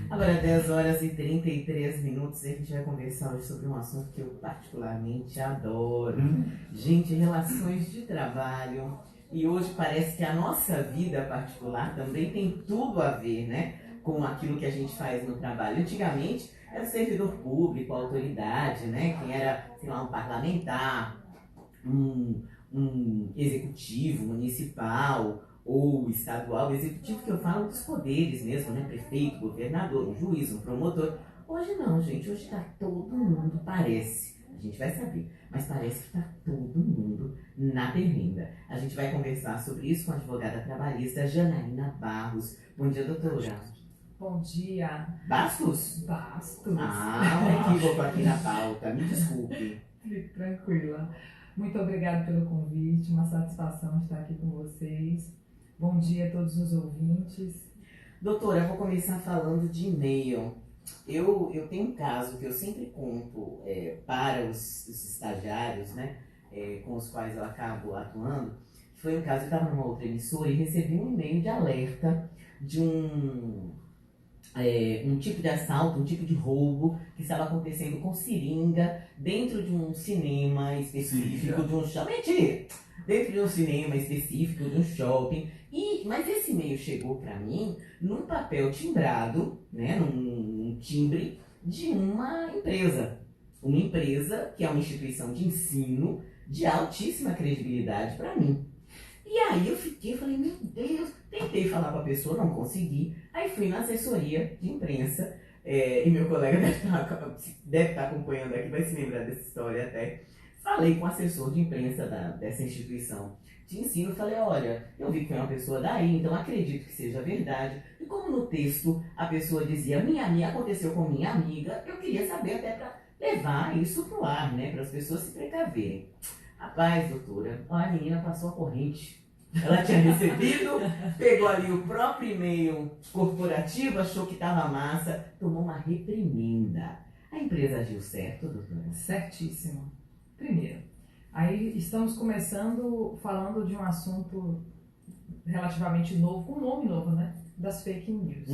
Agora, 10h33, a gente vai conversar hoje sobre um assunto que eu particularmente adoro. Gente, relações de trabalho. E hoje parece que a nossa vida particular também tem tudo a ver, né, com aquilo que a gente faz no trabalho. Antigamente, era o servidor público, a autoridade, né, quem era, sei lá, um parlamentar, um executivo municipal ou estadual, executivo que eu falo dos poderes mesmo, né? Prefeito, governador, um juiz, um promotor. Hoje não, gente, hoje tá todo mundo, parece, a gente vai saber, mas parece que tá todo mundo na berlinda. A gente vai conversar sobre isso com a advogada trabalhista Janaína Barros. Bom dia, doutora. Bom dia. Bastos? Bastos. Um equívoco aqui na pauta, me desculpe. Fique tranquila. Muito obrigada pelo convite, uma satisfação estar aqui com vocês. Bom dia a todos os ouvintes. Doutora, eu vou começar falando de e-mail. Eu tenho um caso que eu sempre conto para os estagiários, né, com os quais eu acabo atuando. Foi um caso, eu estava numa outra emissora e recebi um e-mail de alerta de um tipo de assalto, um tipo de roubo que estava acontecendo com seringa dentro de um cinema específico, de um shopping. Mentira! Dentro de um cinema específico, de um shopping. Mas esse e-mail chegou para mim num papel timbrado, né, num timbre de uma empresa. Uma empresa que é uma instituição de ensino de altíssima credibilidade para mim. E aí eu falei, meu Deus, tentei falar com a pessoa, não consegui. Aí fui na assessoria de imprensa, e meu colega deve estar acompanhando aqui, vai se lembrar dessa história até. Falei com o assessor de imprensa dessa instituição de ensino, falei, olha, eu vi que foi uma pessoa daí, então acredito que seja verdade. E como no texto a pessoa dizia, minha amiga, aconteceu com minha amiga, eu queria saber até para levar isso pro ar, né, para as pessoas se precaverem. Rapaz, doutora, a menina passou a corrente. Ela tinha recebido, pegou ali o próprio e-mail corporativo, achou que estava massa, tomou uma reprimenda. A empresa agiu certo, doutora? Certíssimo. Primeiro, aí estamos começando falando de um assunto relativamente novo, com um nome novo, né? Das fake news.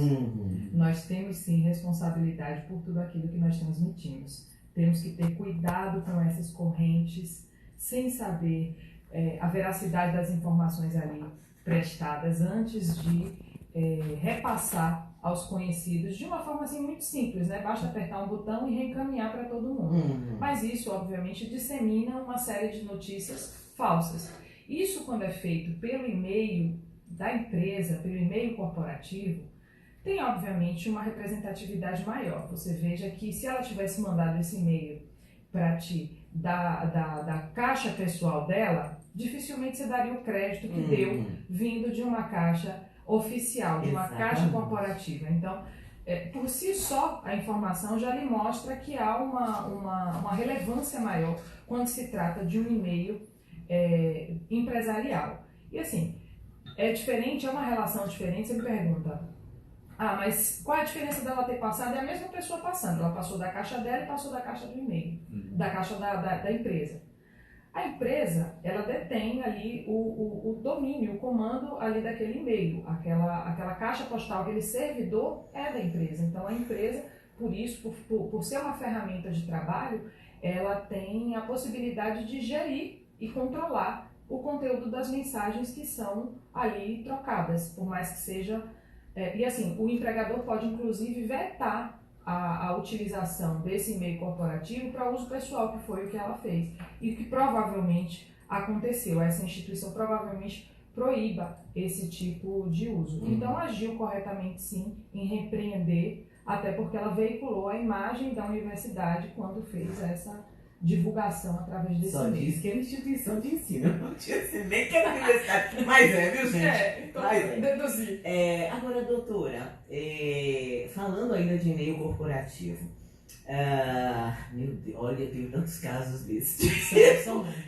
Nós temos sim responsabilidade por tudo aquilo que nós transmitimos. Temos que ter cuidado com essas correntes, sem saber a veracidade das informações ali prestadas antes de repassar aos conhecidos de uma forma assim muito simples, né? Basta apertar um botão e reencaminhar para todo mundo. Mas isso, obviamente, dissemina uma série de notícias falsas. Isso, quando é feito pelo e-mail da empresa, pelo e-mail corporativo, tem, obviamente, uma representatividade maior. Você veja que se ela tivesse mandado esse e-mail para ti da caixa pessoal dela, dificilmente você daria o crédito que deu vindo de uma caixa oficial, de uma caixa corporativa. Então, por si só, a informação já lhe mostra que há uma relevância maior quando se trata de um e-mail empresarial. E assim, é diferente, é uma relação diferente. Você me pergunta, mas qual é a diferença dela ter passado? É a mesma pessoa passando. Ela passou da caixa dela e passou da caixa do e-mail, da caixa da empresa. A empresa, ela detém ali o domínio, o comando ali daquele e-mail. Aquela caixa postal, aquele servidor é da empresa. Então, a empresa, por isso, por ser uma ferramenta de trabalho, ela tem a possibilidade de gerir e controlar o conteúdo das mensagens que são ali trocadas, por mais que seja... e assim, o empregador pode, inclusive, vetar a utilização desse e-mail corporativo para uso pessoal, que foi o que ela fez. E o que provavelmente aconteceu. Essa instituição provavelmente proíba esse tipo de uso. Então, agiu corretamente, sim, em repreender, até porque ela veiculou a imagem da universidade quando fez essa divulgação através desse Só e-mail. diz que é instituição de ensino, não tinha sido nem que era universidade. Mas viu, gente? Então, Mas deduzir. Agora, doutora, falando ainda de e-mail corporativo, meu Deus, olha, eu tenho tantos casos desses.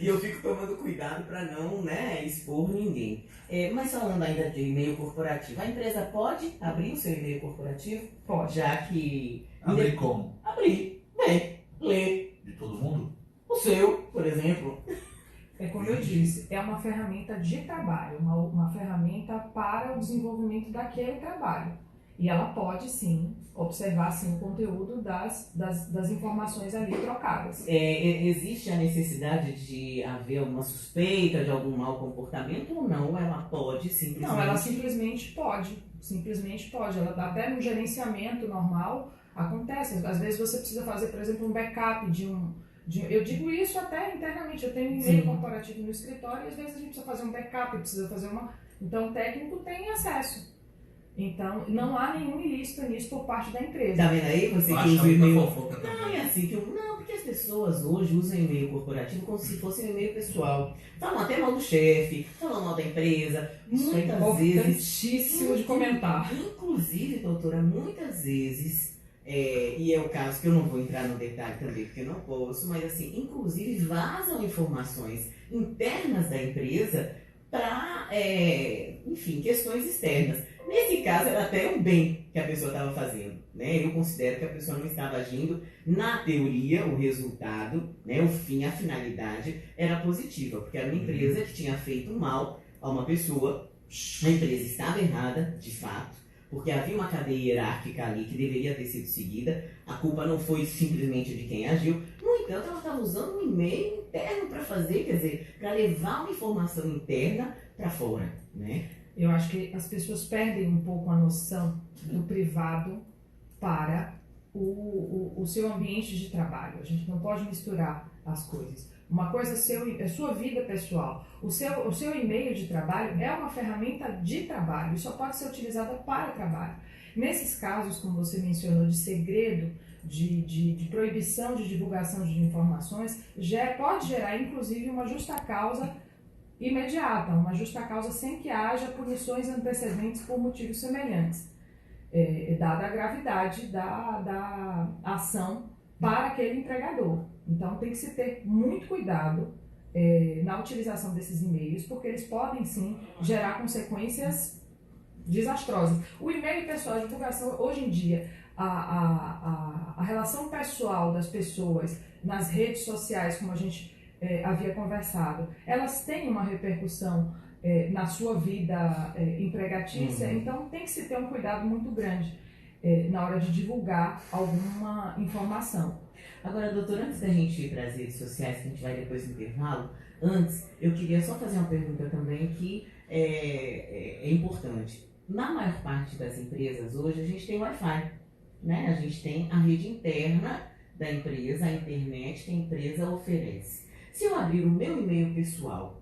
E eu fico tomando cuidado para não, né, expor ninguém. Mas falando ainda de e-mail corporativo, a empresa pode abrir o seu e-mail corporativo? Pode. Já que... Abrir como? Abrir, ler. De todo mundo? O seu, por exemplo. É como eu disse, é uma ferramenta de trabalho, uma ferramenta para o desenvolvimento daquele trabalho. E ela pode, sim, observar sim, o conteúdo das informações ali trocadas. Existe a necessidade de haver alguma suspeita de algum mau comportamento ou não? Ou ela pode simplesmente... Não, ela simplesmente pode. Simplesmente pode. Ela até no gerenciamento normal acontece. Às vezes você precisa fazer, por exemplo, um backup eu digo isso até internamente. Eu tenho um e-mail corporativo no escritório e às vezes a gente precisa fazer um backup, precisa fazer uma... Então o técnico tem acesso. Então, não há nenhum ilícito nisso por parte da empresa. Tá vendo aí? Você que usa o e-mail... Não, é assim, não, porque as pessoas hoje usam e-mail corporativo como se fosse um e-mail pessoal. Falam até mal do chefe, falam mal da empresa. Isso muitas é vezes... importantíssimo de comentar. Inclusive, doutora, muitas vezes... e é o caso que eu não vou entrar no detalhe também, porque eu não posso, mas assim, inclusive vazam informações internas da empresa para, enfim, questões externas. Nesse caso, era até um bem que a pessoa estava fazendo, né? Eu considero que a pessoa não estava agindo, na teoria, o resultado, né, o fim, a finalidade era positiva, porque era uma empresa que tinha feito mal a uma pessoa, a empresa estava errada, de fato, porque havia uma cadeia hierárquica ali que deveria ter sido seguida, a culpa não foi simplesmente de quem agiu, no entanto, ela estava usando um e-mail interno para fazer, quer dizer, para levar uma informação interna para fora, né? Eu acho que as pessoas perdem um pouco a noção do privado para o seu ambiente de trabalho. A gente não pode misturar as coisas. Uma coisa é sua vida pessoal. O seu e-mail de trabalho é uma ferramenta de trabalho e só pode ser utilizada para trabalho. Nesses casos, como você mencionou, de segredo, de proibição de divulgação de informações, pode gerar inclusive uma justa causa imediata, uma justa causa sem que haja punições antecedentes por motivos semelhantes, dada a gravidade da ação para aquele empregador. Então tem que se ter muito cuidado na utilização desses e-mails, porque eles podem sim gerar consequências desastrosas. O e-mail pessoal, a divulgação, hoje em dia, a relação pessoal das pessoas nas redes sociais, como a gente havia conversado, elas têm uma repercussão na sua vida empregatícia, então tem que se ter um cuidado muito grande na hora de divulgar alguma informação. Agora, doutora, antes da gente ir para as redes sociais, que a gente vai depois no intervalo, antes eu queria só fazer uma pergunta também que é importante. Na maior parte das empresas hoje a gente tem Wi-Fi, né? A gente tem a rede interna da empresa, a internet que a empresa oferece. Se eu abrir o meu e-mail pessoal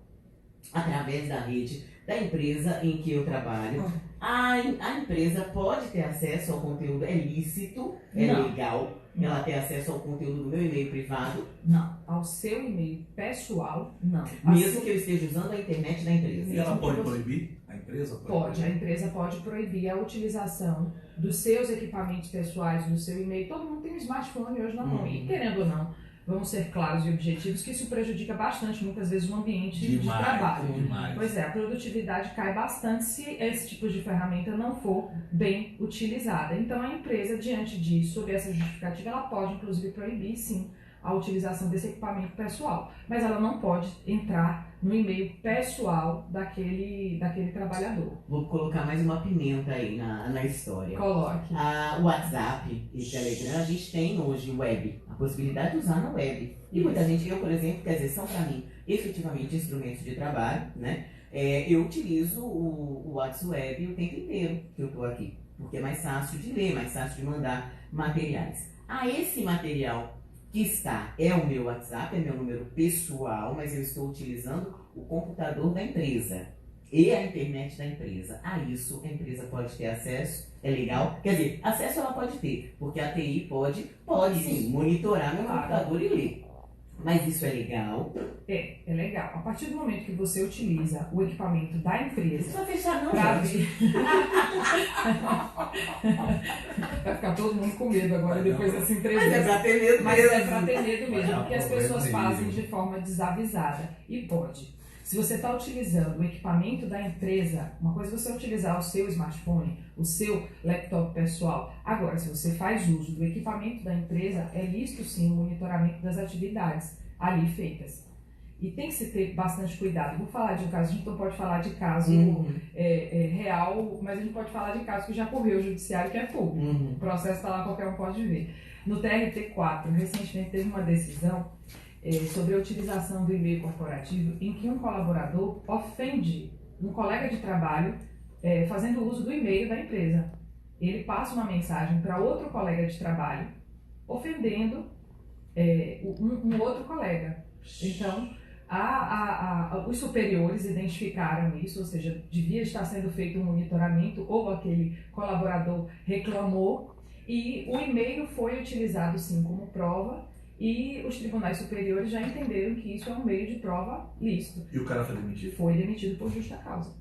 através da rede da empresa em que eu trabalho, a empresa pode ter acesso ao conteúdo, é lícito, legal, ela ter acesso ao conteúdo do meu e-mail privado? Não, ao seu e-mail pessoal, não. Mesmo que eu esteja usando a internet da empresa. E ela pode proibir? A empresa pode? A empresa pode proibir a utilização dos seus equipamentos pessoais, do seu e-mail. Todo mundo tem um smartphone hoje na mão, e querendo ou não, vamos ser claros e objetivos, que isso prejudica bastante, muitas vezes, o ambiente de trabalho. Demais. Pois é, a produtividade cai bastante se esse tipo de ferramenta não for bem utilizada. Então, a empresa, diante disso, sob essa justificativa, ela pode, inclusive, proibir, sim, a utilização desse equipamento pessoal. Mas ela não pode entrar no e-mail pessoal daquele trabalhador. Vou colocar mais uma pimenta aí na história. Coloque. O WhatsApp e o Telegram, a gente tem hoje web, a possibilidade de usar na web. E muita gente, eu, por exemplo, quer dizer, são para mim efetivamente instrumentos de trabalho, né? Eu utilizo o WhatsApp o tempo inteiro que eu estou aqui, porque é mais fácil de ler, mais fácil de mandar materiais. Esse material que é o meu WhatsApp, é meu número pessoal, mas eu estou utilizando o computador da empresa e a internet da empresa. Isso a empresa pode ter acesso, é legal? Quer dizer, acesso ela pode ter, porque a TI pode sim monitorar meu computador e ler. Mas isso é legal? É legal. A partir do momento que você utiliza o equipamento da empresa... Não precisa fechar não, gente. Vai ficar todo mundo com medo agora, depois dessa entrevista. Mas é pra ter medo mesmo. Mas é pra ter medo mesmo, porque as pessoas fazem de forma desavisada. E pode. Se você está utilizando o equipamento da empresa, uma coisa é você utilizar o seu smartphone, o seu laptop pessoal. Agora, se você faz uso do equipamento da empresa, é lícito sim o monitoramento das atividades ali feitas. E tem que se ter bastante cuidado. Vou falar de um caso, a gente não pode falar de caso real, mas a gente pode falar de caso que já correu o judiciário, que é público. O processo está lá, qualquer um pode ver. No TRT4, recentemente teve uma decisão sobre a utilização do e-mail corporativo em que um colaborador ofende um colega de trabalho fazendo uso do e-mail da empresa. Ele passa uma mensagem para outro colega de trabalho ofendendo um outro colega. Então, os superiores identificaram isso, ou seja, devia estar sendo feito um monitoramento, ou aquele colaborador reclamou, e o e-mail foi utilizado sim como prova, e os tribunais superiores já entenderam que isso é um meio de prova lícito. E o cara foi demitido? Foi demitido por justa causa.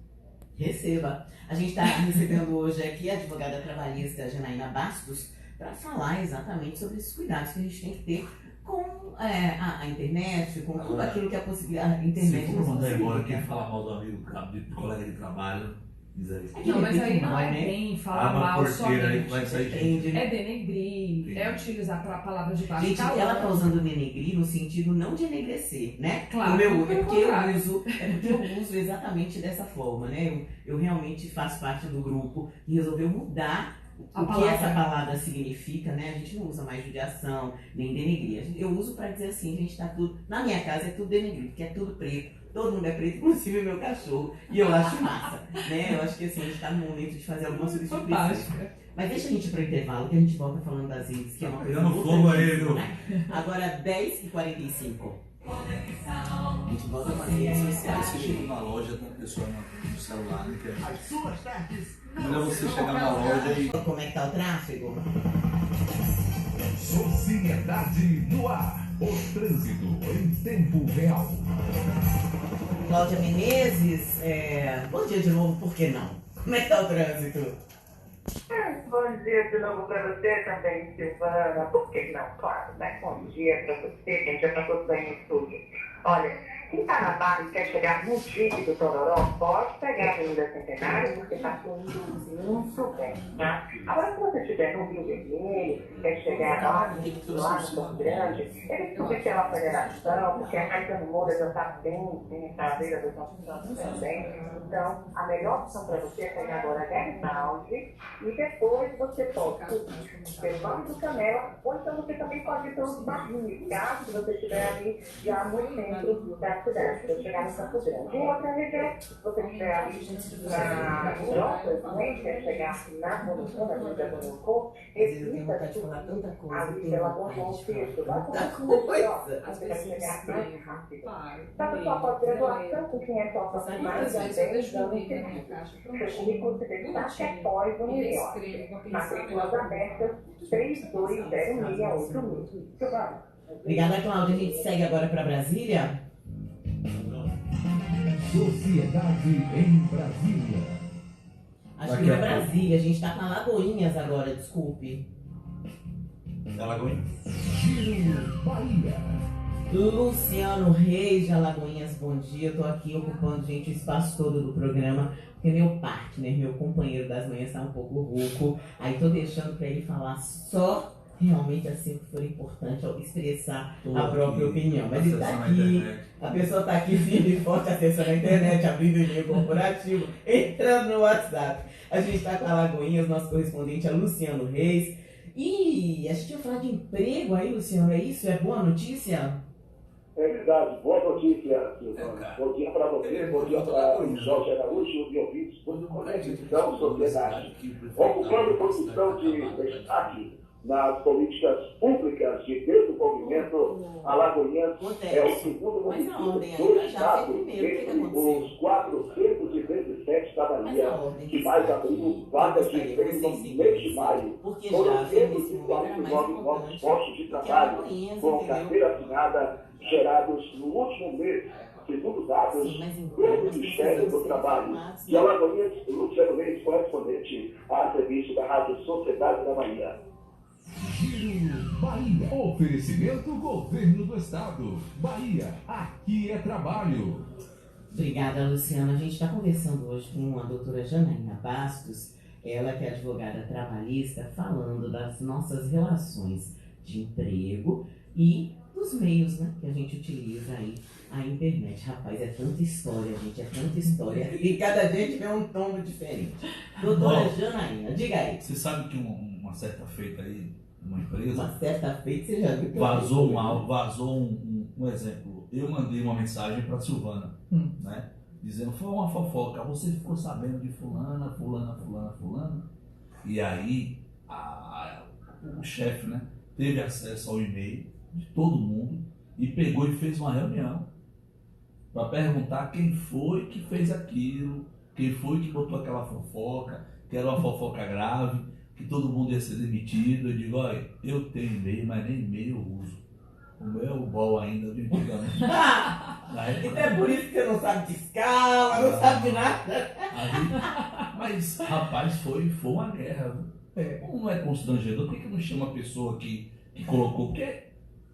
Receba. A gente está recebendo hoje aqui a advogada trabalhista Janaína Bastos para falar exatamente sobre esses cuidados que a gente tem que ter com a internet, com tudo aquilo que é possível. A internet se for mandar embora quem fala mal do amigo, do colega de trabalho, diz aí. Não, mas aí não é bem falar mal somente. Vai sair gente. É denegrir, é utilizar a palavra de baixo. Gente, ela tá usando denegrir no sentido não de enegrecer, né? Claro. É porque eu uso exatamente dessa forma, né? Eu realmente faço parte do grupo que resolveu mudar o que essa palavra significa, né? A gente não usa mais judiação, nem denegrir. Eu uso para dizer assim, gente, tá tudo... Na minha casa é tudo denegrir, porque é tudo preto. Todo mundo é preto, inclusive meu cachorro. E eu acho massa, né? Eu acho que assim, a gente tá no momento de fazer alguma substituição. Mas deixa a gente ir pro intervalo, que a gente volta falando das redes, que é uma coisa muito fogo aí, né? Agora, 10h45. A gente volta com as redes sociais. Você chega numa loja, tem uma pessoa no celular, né? As suas tardes. Melhor você chegar na loja e... Como é que tá o tráfego? Sociedade no ar. O trânsito em tempo real. Cláudia Menezes, bom dia de novo, por que não? Como é que tá o trânsito? Bom dia de novo para você também, Silvana. Por que não? Claro, né? Bom dia para você, quem já passou bem no estúdio. Olha, quem está na Barra e quer chegar no Dique do Tororó, pode pegar a Avenida Centenário, porque está fluindo muito bem, tá? Agora, se você estiver no Rio Vermelho, quer chegar lá no Porto Grande, ele subir pela aceleração, porque a Caetano Moura já está bem na beira do São Santos também. Então, a melhor opção para você é pegar agora a Garibaldi e depois você pode subir pelo Vale do Canela, ou então você também pode ir pelos barrinhos, caso você estiver ali já no centro da cidade, para chegar no Campo Grande. Em outra região, se você estiver ali na Europa, né, quer chegar na Bonocô, na Avenida Bonocô, evita ali pela Bonocô, vai começar você vai chegar mais rápido. Tanto só pode graduação, com quem é só aproximado de 10 anos de currículo você tem que estar que após o melhor. Matrículas abertas, 320686. Silvana. Obrigada, Cláudia. A gente segue agora para Brasília. Sociedade em Brasília. Acho que não é Brasília, a gente tá na Lagoinhas agora, desculpe. É Lagoinha? Giro Bahia. Luciano Reis de Alagoinhas, bom dia. Eu tô aqui ocupando, gente, o espaço todo do programa, porque meu partner, meu companheiro das manhãs tá um pouco rouco. Aí tô deixando para ele falar só realmente assim que for importante ao expressar a própria opinião. Mas ele tá aqui, a pessoa tá aqui firme e forte, acessando a internet, abrindo o e-mail corporativo, entrando no WhatsApp. A gente tá com a Alagoinhas, nosso correspondente é Luciano Reis. E a gente vai falar de emprego aí, Luciano, é isso? É boa notícia? É verdade, boa notícia, Silvana. Bom dia para você, bom dia para o Jorge Araújo e os ouvintes do Conexão Sociedade. Ocupando posição de destaque nas políticas públicas de desenvolvimento, Alagoinhas é o segundo município do estado, entre os 417 da Bahia, que mais abriu vagas de emprego no mês de maio. Foram 149 novos postos de trabalho com carteira assinada gerados no último mês, segundo dados do Ministério do Trabalho. De Alagoinhas, Luciano Reis, correspondente a serviço da Rádio Sociedade da Bahia. Giro Bahia. Oferecimento Governo do Estado. Bahia, aqui é trabalho. Obrigada, Luciana. A gente está conversando hoje com a doutora Janaína Bastos, ela que é advogada trabalhista, falando das nossas relações de emprego e dos meios, né, que a gente utiliza aí, a internet. Rapaz, é tanta história, gente, é tanta história. E cada gente vê um tom diferente. Doutora Janaína, diga aí. Você sabe que uma certa feita aí, uma empresa, Uma certa feita, você já viu que vazou um exemplo. Eu mandei uma mensagem para Silvana, né? Dizendo, foi uma fofoca, você ficou sabendo de fulana. E aí, o chefe, né, teve acesso ao e-mail de todo mundo e pegou e fez uma reunião para perguntar quem foi que fez aquilo, quem foi que botou aquela fofoca, que era uma fofoca grave, que todo mundo ia ser demitido. Eu digo, olha, eu tenho e-mail, mas nem e-mail eu uso. O meu é o bol ainda de antigamente. Então é por isso que você não sabe de escala, não sabe de nada. Mas, rapaz, foi uma guerra. Não é constrangedor? Por que não chama a pessoa que colocou? Porque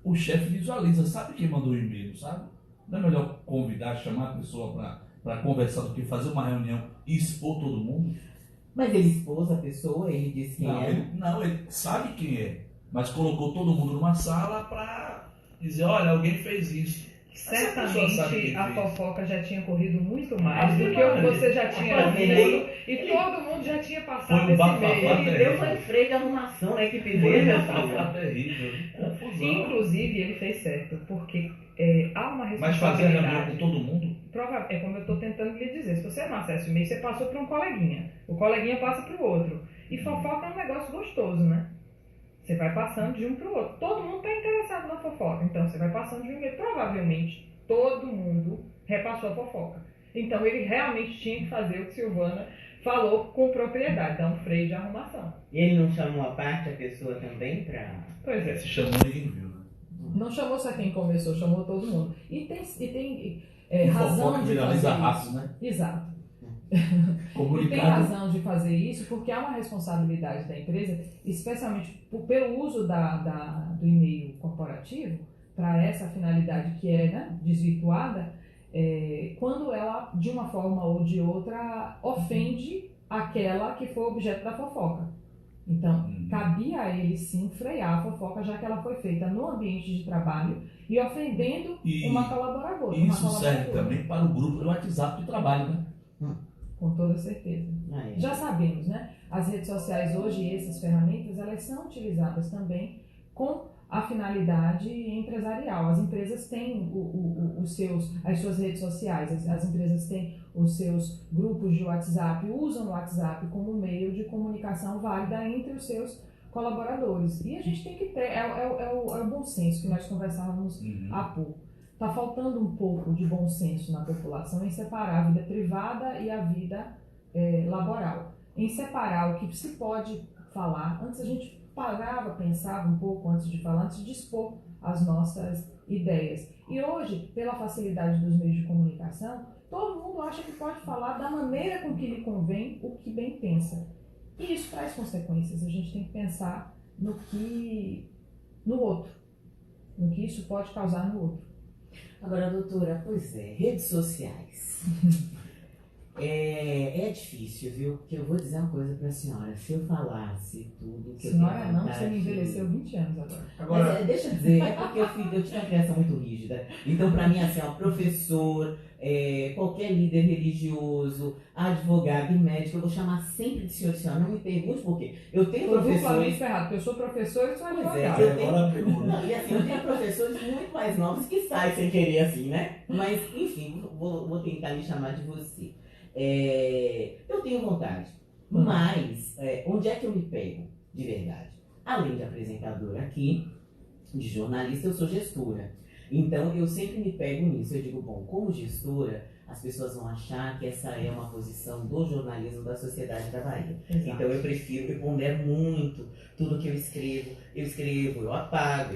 o chefe visualiza, sabe quem mandou o e-mail, sabe? Não é melhor convidar, chamar a pessoa para conversar do que fazer uma reunião e expor todo mundo? Mas ele expôs a pessoa, ele disse quem é. Ele sabe quem é, mas colocou todo mundo numa sala para dizer, olha, alguém fez isso. Certamente a fofoca já tinha corrido muito mais do que o que você já tinha visto e todo mundo já tinha passado esse meio. Ele deu uma freio de arrumação na equipe dele. Terrível. Inclusive ele fez certo, porque há uma responsabilidade. Mas fazer reunião com todo mundo? É como eu estou tentando lhe dizer, se você não acessa o e-mail, você passou para um coleguinha, o coleguinha passa para o outro. E fofoca é um negócio gostoso, né? Você vai passando de um para o outro. Todo mundo está interessado na fofoca. Então, você vai passando de um e-mail. Provavelmente, todo mundo repassou a fofoca. Então, ele realmente tinha que fazer o que Silvana falou com propriedade, dar um freio de arrumação. E ele não chamou a parte, a pessoa também para... Pois é. Se chamou, ninguém viu, né? Não chamou só quem começou, chamou todo mundo. E tem razão de viraliza fazer rápido, isso. né? Exato. Comunicado. E tem razão de fazer isso porque há uma responsabilidade da empresa, especialmente pelo uso do e-mail corporativo para essa finalidade que é, né, desvirtuada, quando ela, de uma forma ou de outra, ofende aquela que foi objeto da fofoca. Então, cabia a ele sim frear a fofoca, já que ela foi feita no ambiente de trabalho e ofendendo uma colaboradora. Isso serve também para o grupo do WhatsApp de trabalho, né? Com toda certeza. Já sabemos, né? As redes sociais hoje, essas ferramentas, elas são utilizadas também com a finalidade empresarial. As empresas têm as suas redes sociais, as empresas têm os seus grupos de WhatsApp, usam o WhatsApp como meio de comunicação válida entre os seus colaboradores. E a gente tem que ter, é o bom senso que nós conversávamos há pouco. Está faltando um pouco de bom senso na população em separar a vida privada e a vida laboral. Em separar o que se pode falar. Antes a gente parava, pensava um pouco antes de falar, antes de expor as nossas ideias. E hoje, pela facilidade dos meios de comunicação, todo mundo acha que pode falar da maneira com que lhe convém, o que bem pensa. E isso traz consequências. A gente tem que pensar no outro, no que isso pode causar no outro. Agora, doutora, pois redes sociais. É difícil, viu? Porque eu vou dizer uma coisa pra senhora. Se eu falasse tudo que senhora, eu tenho não, vontade... você me envelheceu 20 anos agora. Mas deixa eu dizer, é porque eu tive uma criação muito rígida. Então, pra mim, assim, professor, qualquer líder religioso, advogado e médico, eu vou chamar sempre de senhor e senhora. Não me pergunte por quê. Eu tenho professores... errado, porque eu sou professor e sou advogado. E assim, eu tenho professores muito mais novos que saem sem querer, assim, né? Mas, enfim, vou tentar me chamar de você. Eu tenho vontade, mas onde é que eu me pego de verdade? Além de apresentadora aqui, de jornalista, eu sou gestora. Então eu sempre me pego nisso. Eu digo, bom, como gestora, as pessoas vão achar que essa é uma posição do jornalismo da Sociedade da Bahia. Exato. Então eu pondero muito tudo que eu escrevo, eu apago,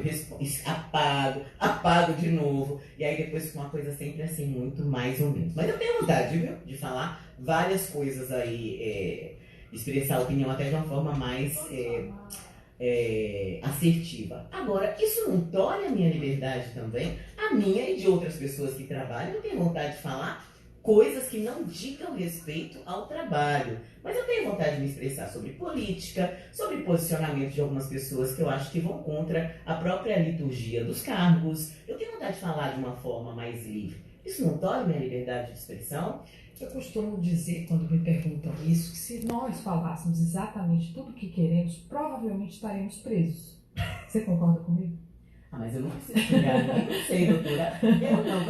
apago de novo, e aí depois fica uma coisa sempre assim, muito mais ou menos. Mas eu tenho vontade, viu, de falar várias coisas aí, expressar a opinião até de uma forma mais assertiva. Agora, isso não torna a minha liberdade também, a minha e de outras pessoas que trabalham. Eu tenho vontade de falar coisas que não digam respeito ao trabalho. Mas eu tenho vontade de me expressar sobre política, sobre posicionamento de algumas pessoas que eu acho que vão contra a própria liturgia dos cargos. Eu tenho vontade de falar de uma forma mais livre. Isso não torna minha liberdade de expressão? Eu costumo dizer, quando me perguntam isso, que se nós falássemos exatamente tudo o que queremos, provavelmente estaremos presos. Você concorda comigo? Mas eu não preciso xingar, eu não sei, doutora. Eu não,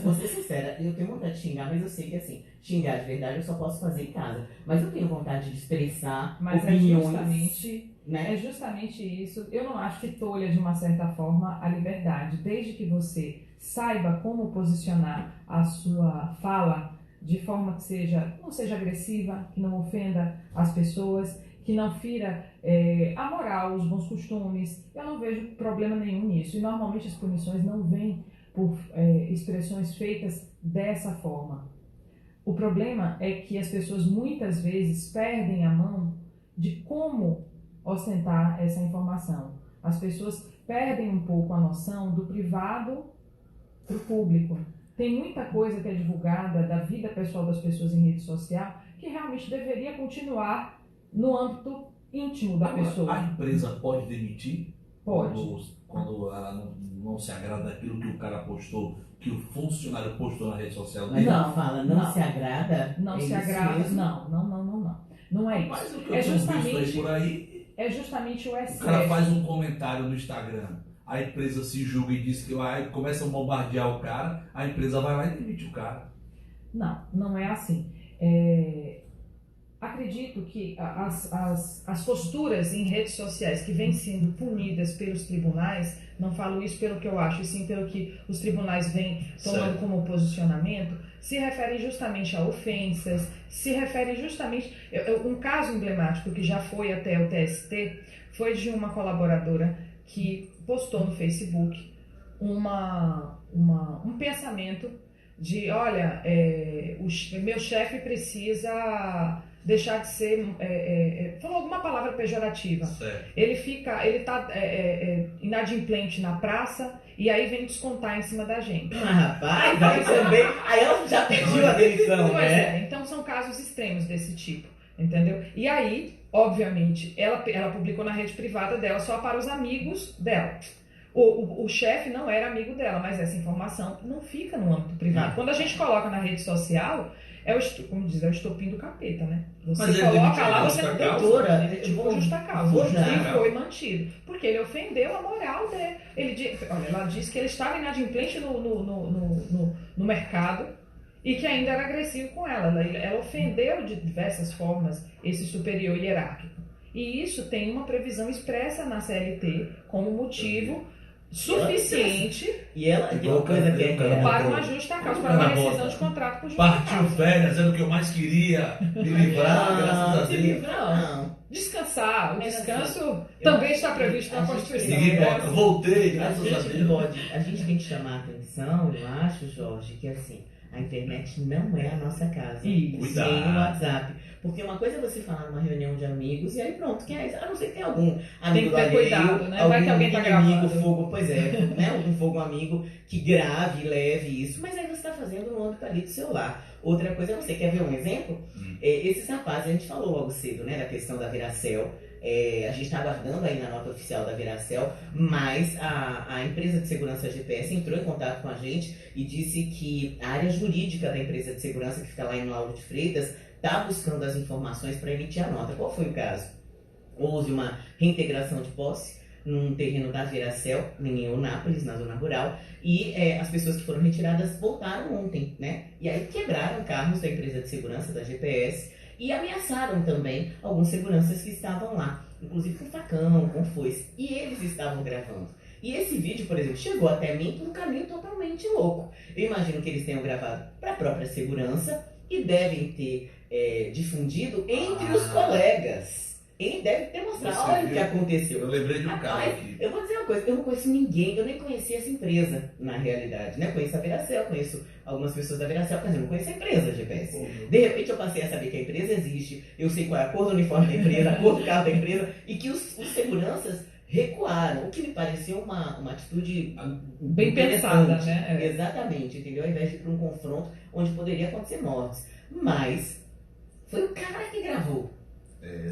vou ser sincera, eu tenho vontade de xingar, mas eu sei que assim, xingar de verdade eu só posso fazer em casa. Mas eu tenho vontade de expressar opiniões. É justamente isso. Eu não acho que tolha, de uma certa forma, a liberdade. Desde que você saiba como posicionar a sua fala de forma que não seja agressiva, que não ofenda as pessoas, que não fira a moral, os bons costumes. Eu não vejo problema nenhum nisso. E normalmente as punições não vêm por expressões feitas dessa forma. O problema é que as pessoas muitas vezes perdem a mão de como ostentar essa informação. As pessoas perdem um pouco a noção do privado para o público. Tem muita coisa que é divulgada da vida pessoal das pessoas em rede social que realmente deveria continuar no âmbito íntimo da pessoa. A empresa pode demitir? Pode. Quando ela não se agrada daquilo que o cara postou, que o funcionário postou na rede social. Mas não fala, não se agrada? Não se agrada, mesmo? não. Não é isso. Mas o que eu tenho visto aí por aí, é justamente o excesso. o cara faz um comentário no Instagram, a empresa se julga e diz que começa a bombardear o cara, a empresa vai lá e demite o cara. Não é assim. Acredito que as posturas em redes sociais que vêm sendo punidas pelos tribunais, não falo isso pelo que eu acho, e sim pelo que os tribunais vêm tomando como posicionamento, se referem justamente a ofensas, se referem justamente... Um caso emblemático que já foi até o TST foi de uma colaboradora que postou no Facebook um pensamento de, olha, o meu chefe precisa deixar de ser, falou alguma palavra pejorativa. Certo. Ele está inadimplente na praça e aí vem descontar em cima da gente. Rapaz, aí ela já pediu a demissão, Pois né? então são casos extremos desse tipo, entendeu? E aí, obviamente, ela publicou na rede privada dela só para os amigos dela. O chefe não era amigo dela, mas essa informação não fica no âmbito privado. Quando a gente coloca na rede social, como diz, é o estopim do capeta, né? Você coloca lá, você não doutora, ele ficou justa causa. E foi mantido. Porque ele ofendeu a moral dele. Ela disse que ele estava inadimplente no mercado e que ainda era agressivo com ela. Ela ofendeu de diversas formas esse superior hierárquico. E isso tem uma previsão expressa na CLT como motivo suficiente e ela tem uma coisa que para uma justa causa, para uma rescisão de contrato por justa Partiu causa. férias, era o que eu mais queria, me livrar, graças a Deus. Não. Descansar, o descanso também está previsto na Constituição. Ninguém bota, voltei, graças a Deus. A gente tem que chamar a atenção, eu acho, Jorge, que assim, a internet não é a nossa casa. Nem o WhatsApp. Porque uma coisa é você falar numa reunião de amigos e aí pronto, a não ser que tenha algum amigo do alheio, cuidado, né? Vai que alguém tá amigo, fogo, pois é, né? Algum fogo amigo que grave e leve isso, mas aí você está fazendo no âmbito ali do celular. Outra coisa, você quer ver um exemplo? Esses rapazes, a gente falou logo cedo, né, da questão da Veracel. A gente está aguardando aí na nota oficial da Veracel, mas a empresa de segurança GPS entrou em contato com a gente e disse que a área jurídica da empresa de segurança, que fica lá em Lauro de Freitas, está buscando as informações para emitir a nota. Qual foi o caso? Houve uma reintegração de posse num terreno da Veracel, em Eunápolis, na zona rural, e as pessoas que foram retiradas voltaram ontem, né? E aí quebraram carros da empresa de segurança, da GPS, e ameaçaram também alguns seguranças que estavam lá, inclusive com facão, com foice, e eles estavam gravando. E esse vídeo, por exemplo, chegou até mim por um caminho totalmente louco. Eu imagino que eles tenham gravado para a própria segurança e devem ter difundido entre os colegas. Ele deve ter mostrado, olha o que aconteceu. Eu lembrei de um caso aqui. Eu vou dizer uma coisa, eu não conheço ninguém, eu nem conhecia essa empresa, na realidade, né? Conheço a Veracel, conheço algumas pessoas da Veracel, mas eu não conheço a empresa GPS. De repente eu passei a saber que a empresa existe, eu sei qual é a cor do uniforme da empresa, a cor do carro da empresa, e que os seguranças recuaram, o que me pareceu uma atitude Bem interessante. pensada, né? Exatamente, entendeu? Ao invés de ir para um confronto onde poderia acontecer mortes. Mas foi o cara que gravou.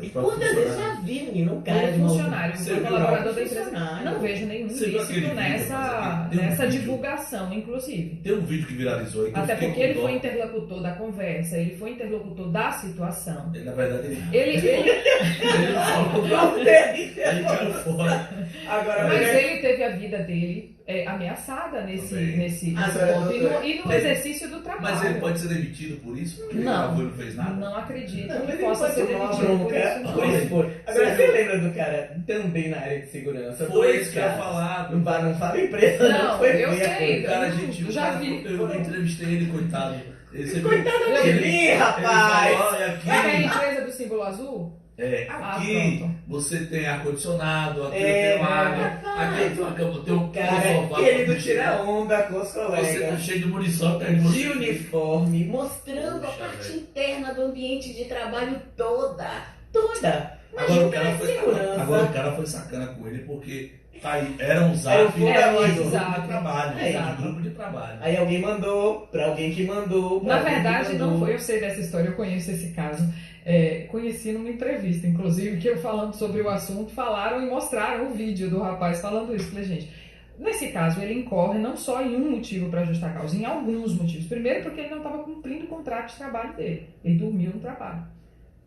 E quantas vezes já vi, menino, um cara de uma funcionário, Você um viu colaborador outra- da empresa. funcionário. Não vejo nenhum Você viu aquele ilícito vídeo, nessa, rapaz, tem um nessa vídeo. divulgação, inclusive. Tem um vídeo que viralizou aí que eu Até fiquei porque com ele dó. foi interlocutor da conversa, ele foi interlocutor da situação. Na verdade, Ele, ele não falou nada. Ele caiu fora. Agora, mas ele teve a vida dele ameaçada Também. nesse Agora, ponto. doutora, E no exercício do trabalho. Mas ele pode ser demitido por isso? Porque ele Não. gravou e não fez nada? Não acredito Não, que mas ele possa pode ser tomar uma demitido por bronca isso, não. por expor. Agora, você lembra do cara também na área de segurança? Foi Dois isso que eu ia caras. falar. Não fala empresa, não. Não, Foi eu feia, sei. O cara, Eu gente, o já cara, vi. eu entrevistei ele, coitado. Ele Coitado de ele- mim, ele rapaz! falou, olha, Sabe a aqui, empresa do símbolo azul? aqui pronto. você tem ar-condicionado, aqui É, eu tenho água, rapaz. aqui eu tenho uma cama, tem um Cara, ele não tira onda com os Você tá colegas. cheio de munição, perde você. De uniforme, mostrando a Puxa, parte velho. interna do ambiente de trabalho toda. Toda. Agora o, cara Imagina a foi, segurança. agora o cara foi sacana com ele porque era um Era zap o fundamento. de grupo Exato. de trabalho. Exato. De grupo de trabalho. Aí alguém mandou, pra alguém que mandou. pra Na alguém que verdade, não mandou. foi. Eu sei dessa história, eu conheço esse caso. Conheci numa entrevista, inclusive, que eu falando sobre o assunto, falaram e mostraram o vídeo do rapaz falando isso. Falei, gente, nesse caso ele incorre não só em um motivo para justa causa, em alguns motivos. Primeiro, porque ele não estava cumprindo o contrato de trabalho dele. Ele dormiu no trabalho.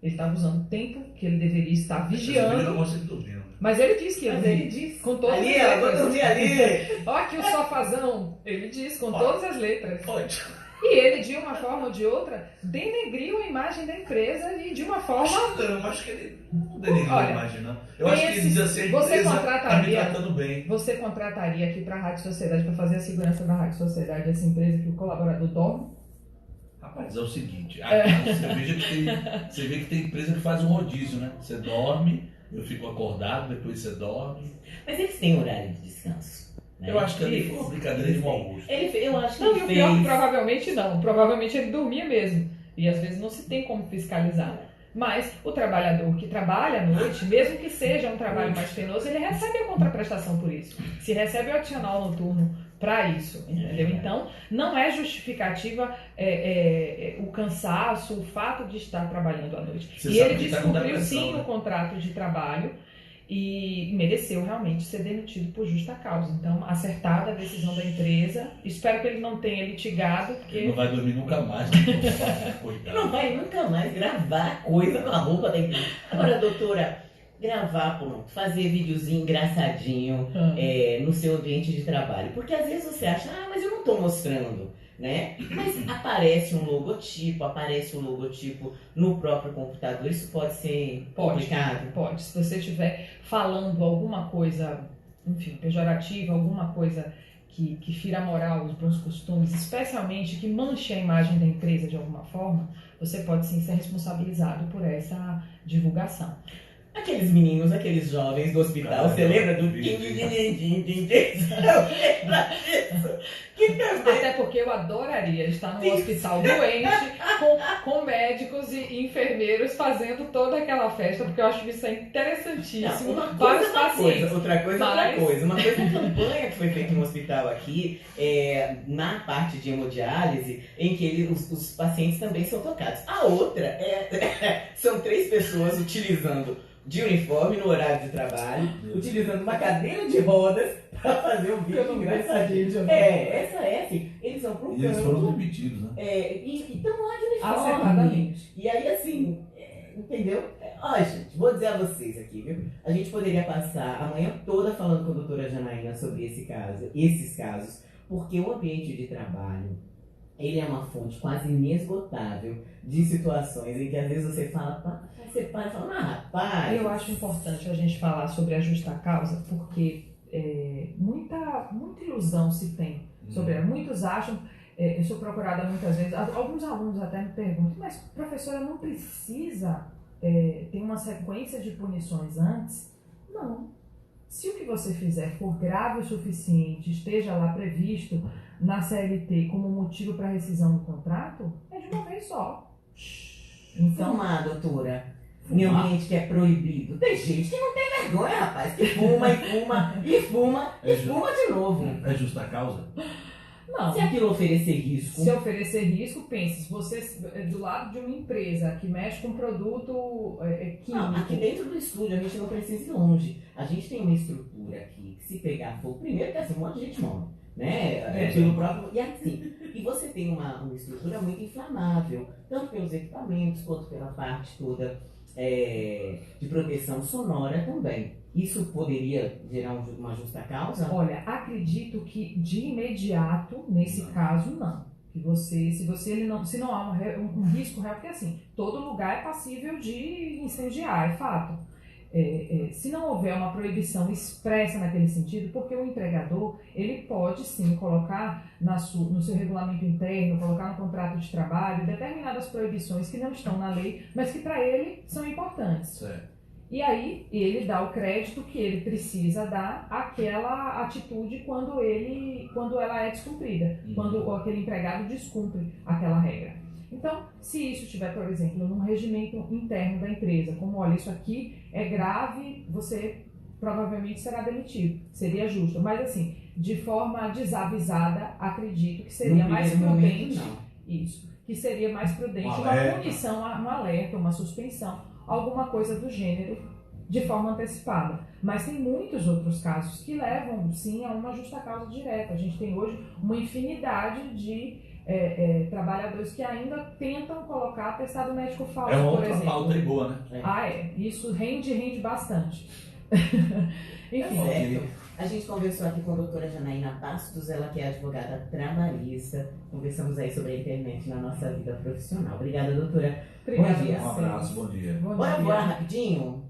Ele estava usando o tempo que ele deveria estar Esse vídeo eu vigiando. mostro ele dormindo. Mas ele disse que ia Mas dormir. ele disse. Com todas Ali, as ó, vou letras. dormir ali. Ó, aqui o sofazão. Ele diz com Ó. todas as letras. Pode. E ele, de uma forma ou de outra, denegriu a imagem da empresa e de uma forma... Eu acho que ele não denegriu a Olha, imagem, não. Eu acho que ele diz assim, a você empresa tá me contrataria- tratando bem. Você contrataria aqui para a Rádio Sociedade, para fazer a segurança da Rádio Sociedade, essa empresa que o colaborador dorme? Rapaz, é o seguinte, aqui você vê que tem empresa que faz um rodízio, né? Você dorme, eu fico acordado, depois você dorme. Mas eles têm horário de descanso. Né? Eu acho que ali Eles- foi uma brincadeira de mau gosto. eu acho que Não, e ele o pior é que fez. provavelmente não. Provavelmente ele dormia mesmo. E às vezes não se tem como fiscalizar. Mas o trabalhador que trabalha à noite, mesmo que seja um trabalho mais penoso, ele recebe a contraprestação por isso. Se recebe o adicional noturno para isso, entendeu? Então, não é justificativa o cansaço, o fato de estar trabalhando à noite. Você E sabe ele que tá com descumpriu depressão, sim né? o contrato de trabalho e mereceu realmente ser demitido por justa causa. Então, acertada a decisão da empresa. Espero que ele não tenha litigado, Ele porque não vai dormir nunca mais. Coitado. Não vai nunca mais gravar coisa com a roupa da empresa. Agora, doutora, gravar, pronto, fazer videozinho engraçadinho no seu ambiente de trabalho. Porque às vezes você acha, mas eu não estou mostrando, né? Mas aparece um logotipo no próprio computador. Isso pode ser complicado? Pode. Se você estiver falando alguma coisa, enfim, pejorativa, alguma coisa que fira a moral, os bons costumes, especialmente que manche a imagem da empresa de alguma forma, você pode sim ser responsabilizado por essa divulgação. Aqueles meninos, aqueles jovens do hospital, Cara, você lembra do vi. que também Até porque eu adoraria estar num hospital doente com médicos e enfermeiros fazendo toda aquela festa, porque eu acho isso interessantíssimo Uma para coisa os é uma pacientes. coisa, outra coisa é outra Mas- coisa. Uma coisa é a campanha que foi feita no hospital aqui, na parte de hemodiálise, em que os pacientes também são tocados. A outra são 3 pessoas utilizando de uniforme no horário de trabalho, utilizando uma cadeira de rodas para fazer um vídeo engraçadinho. Essa é assim, eles vão pro E eles foram canto, demitidos, né? e estão lá de uniforme. Acertadamente. E aí, assim, entendeu? Ó, gente, vou dizer a vocês aqui, viu? A gente poderia passar a manhã toda falando com a doutora Janaína sobre esses casos, porque o ambiente de trabalho, ele é uma fonte quase inesgotável de situações em que às vezes você fala, você para e fala, rapaz... Eu acho importante a gente falar sobre a justa causa, porque muita ilusão se tem sobre ela. Muitos acham, eu sou procurada muitas vezes, alguns alunos até me perguntam, mas professora, não precisa ter uma sequência de punições antes? Não. Se o que você fizer for grave o suficiente, esteja lá previsto na CLT como motivo para rescisão do contrato, é de uma vez só. Então, Fumar, doutora. em ambiente que é proibido. Tem gente que não tem vergonha, rapaz, que fuma e fuma e fuma e fuma de novo. É justa causa? Não. Se aquilo oferecer risco. Se oferecer risco, pense, se você do lado de uma empresa que mexe com produto químico. Não, aqui dentro do estúdio a gente não precisa ir longe. A gente tem uma estrutura aqui que se pegar fogo, primeiro que assim, um monte de gente morre, né? Pelo próprio. E assim, e você tem uma estrutura muito inflamável, tanto pelos equipamentos quanto pela parte toda de proteção sonora também. Isso poderia gerar uma justa causa? Olha, acredito que de imediato, nesse caso, não. Que se não há um risco real, porque assim, todo lugar é passível de incendiar, é fato. Se não houver uma proibição expressa naquele sentido, porque o empregador, ele pode sim colocar no seu regulamento interno, colocar no contrato de trabalho, determinadas proibições que não estão na lei, mas que para ele são importantes. Certo. E aí ele dá o crédito que ele precisa dar àquela atitude quando ela é descumprida, quando aquele empregado descumpre aquela regra. Então, se isso estiver, por exemplo, num regimento interno da empresa, como, olha, isso aqui é grave, você provavelmente será demitido, seria justo. Mas assim, de forma desavisada, acredito que seria mais prudente, que seria mais prudente uma punição, um alerta, uma suspensão, alguma coisa do gênero, de forma antecipada. Mas tem muitos outros casos que levam, sim, a uma justa causa direta. A gente tem hoje uma infinidade de trabalhadores que ainda tentam colocar atestado médico falso, uma por outra exemplo. pauta aí boa, né? Isso rende bastante. Enfim. Certo. A gente conversou aqui com a doutora Janaína Bastos, ela que é advogada trabalhista. Conversamos aí sobre a internet na nossa vida profissional. Obrigada, doutora. Obrigada. Bom dia. Um abraço, bom dia. Bom Bora dia. voar rapidinho?